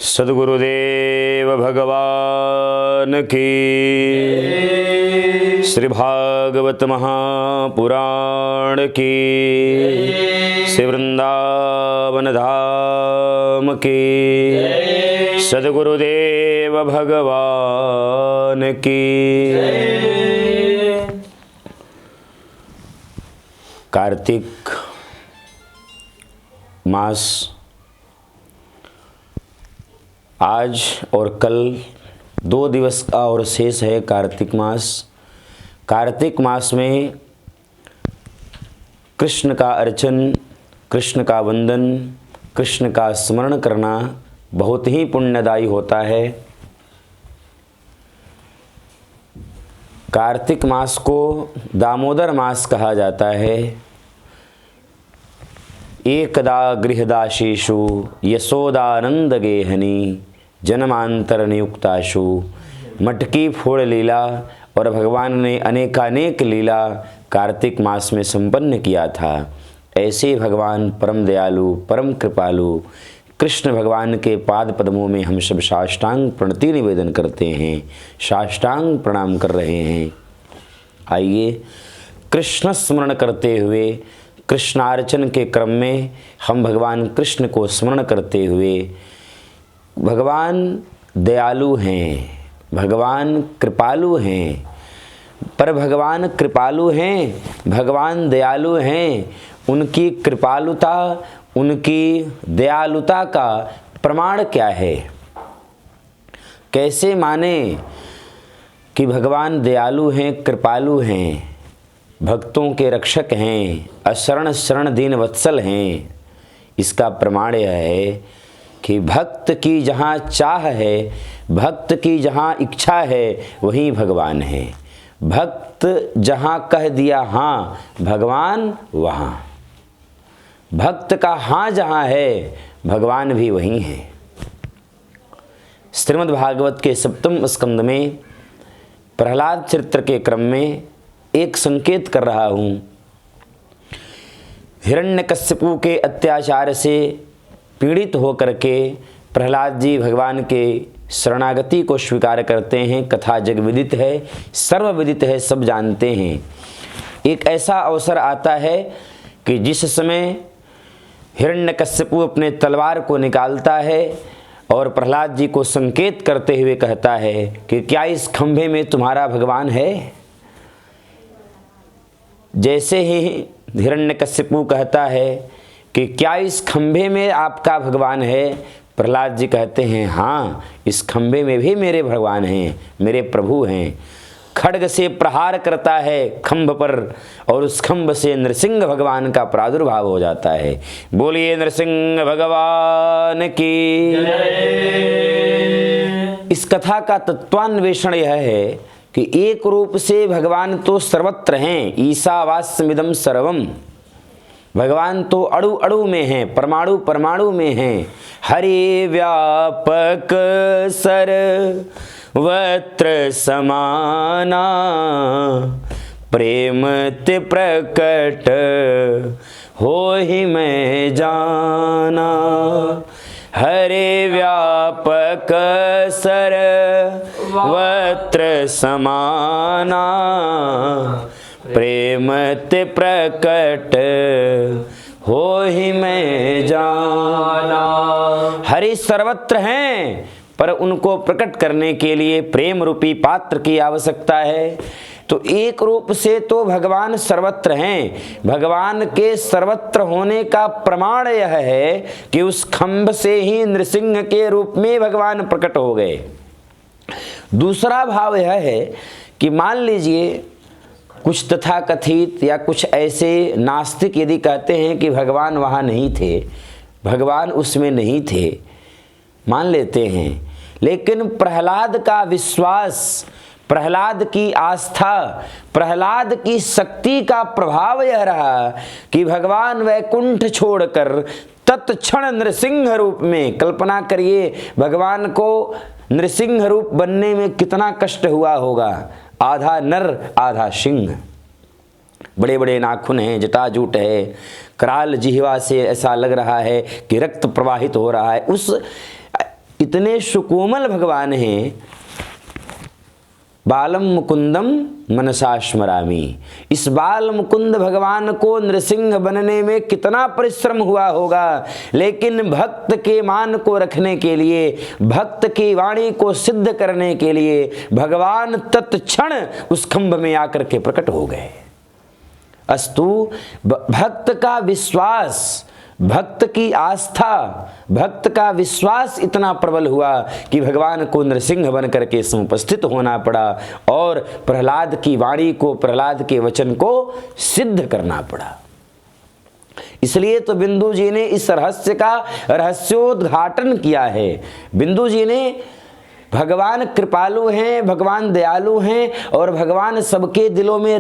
सद्गुरुदेव भगवान की। श्री भागवत महापुराण की। श्री वृंदावन धाम की। सद्गुरुदेव भगवान की। कार्तिक मास आज और कल 2 दिवस का और शेष है कार्तिक मास। कार्तिक मास में कृष्ण का अर्चन, कृष्ण का वंदन, कृष्ण का स्मरण करना बहुत ही पुण्यदायी होता है। कार्तिक मास को दामोदर मास कहा जाता है। एकदा गृहदासीषु यशोदानंद गेहनी जन्मांतर नियुक्ताशु। मटकी फोड़ लीला और भगवान ने अनेकानेक लीला कार्तिक मास में संपन्न किया था। ऐसे भगवान परम दयालु, परम कृपालु कृष्ण भगवान के पाद पद्मों में हम सब साष्टांग प्रणति निवेदन करते हैं, साष्टांग प्रणाम कर रहे हैं। आइए कृष्ण स्मरण करते हुए, कृष्णार्चन के क्रम में हम भगवान कृष्ण को स्मरण करते हुए, भगवान दयालु हैं, भगवान कृपालु हैं, पर भगवान कृपालु हैं, भगवान दयालु हैं। उनकी कृपालुता, उनकी दयालुता का प्रमाण क्या है? कैसे माने कि भगवान दयालु हैं, कृपालु हैं, भक्तों के रक्षक हैं, अशरण शरण दीन वत्सल हैं? इसका प्रमाण यह है कि भक्त की जहाँ चाह है, भक्त की जहाँ इच्छा है, वहीं भगवान है। भक्त जहाँ कह दिया हाँ, भगवान वहाँ। भक्त का हाँ जहाँ है, भगवान भी वहीं है। श्रीमद् भागवत के 7वें स्कंद में प्रहलाद चरित्र के क्रम में एक संकेत कर रहा हूँ। हिरण्यकश्यपु के अत्याचार से पीड़ित होकर के प्रहलाद जी भगवान के शरणागति को स्वीकार करते हैं। कथा जग विदित है, सर्वविदित है, सब जानते हैं। एक ऐसा अवसर आता है कि जिस समय हिरण्यकश्यपु अपने तलवार को निकालता है और प्रहलाद जी को संकेत करते हुए कहता है कि क्या इस खंभे में तुम्हारा भगवान है? जैसे ही हिरण्यकश्यपु कहता है कि क्या इस खंभे में आपका भगवान है, प्रहलाद जी कहते हैं हाँ, इस खंभे में भी मेरे भगवान हैं, मेरे प्रभु हैं। खड्ग से प्रहार करता है खंभ पर और उस खंभ से नृसिंह भगवान का प्रादुर्भाव हो जाता है। बोलिए नृसिंह भगवान की। इस कथा का तत्वान्वेषण यह है कि एक रूप से भगवान तो सर्वत्र हैं, ईशावास्यमिदं सर्वम। भगवान तो अणु अणु में हैं, परमाणु परमाणु में हैं। हरि व्यापक सर्वत्र समाना, प्रेम ते प्रकट होहि मैं जाना। हरे व्यापक सर्वत्र समाना, प्रेम ते प्रकट होहि मैं जाना। हरि सर्वत्र हैं, पर उनको प्रकट करने के लिए प्रेम रूपी पात्र की आवश्यकता है। तो एक रूप से तो भगवान सर्वत्र हैं। भगवान के सर्वत्र होने का प्रमाण यह है कि उस खंभ से ही नृसिंह के रूप में भगवान प्रकट हो गए। दूसरा भाव यह है कि मान लीजिए कुछ तथाकथित या कुछ ऐसे नास्तिक यदि कहते हैं कि भगवान वहाँ नहीं थे, भगवान उसमें नहीं थे, मान लेते हैं। लेकिन प्रहलाद का विश्वास, प्रहलाद की आस्था, प्रहलाद की शक्ति का प्रभाव यह रहा कि भगवान वैकुंठ छोड़कर तत्क्षण नृसिंह रूप में, कल्पना करिए भगवान को नृसिंह रूप बनने में कितना कष्ट हुआ होगा। आधा नर आधा सिंह, बड़े बड़े नाखून हैं, जटाजूट है, कराल जिह्वा से ऐसा लग रहा है कि रक्त प्रवाहित हो रहा है। उस इतने सुकोमल भगवान हैं। बालम मुकुंदम मनसा स्मरामि। इस बाल मुकुंद भगवान को नृसिंह बनने में कितना परिश्रम हुआ होगा, लेकिन भक्त के मान को रखने के लिए, भक्त की वाणी को सिद्ध करने के लिए भगवान तत्क्षण उस खंभ में आकर के प्रकट हो गए। अस्तु, भक्त का विश्वास, भक्त की आस्था, भक्त का विश्वास इतना प्रबल हुआ कि भगवान को नृसिंह बन करके समुपस्थित होना पड़ा और प्रहलाद की वाणी को, प्रहलाद के वचन को सिद्ध करना पड़ा। इसलिए तो बिंदु जी ने इस रहस्य का रहस्योद्घाटन किया है। बिंदु जी ने, भगवान कृपालु हैं, भगवान दयालु हैं और भगवान सबके दिलों में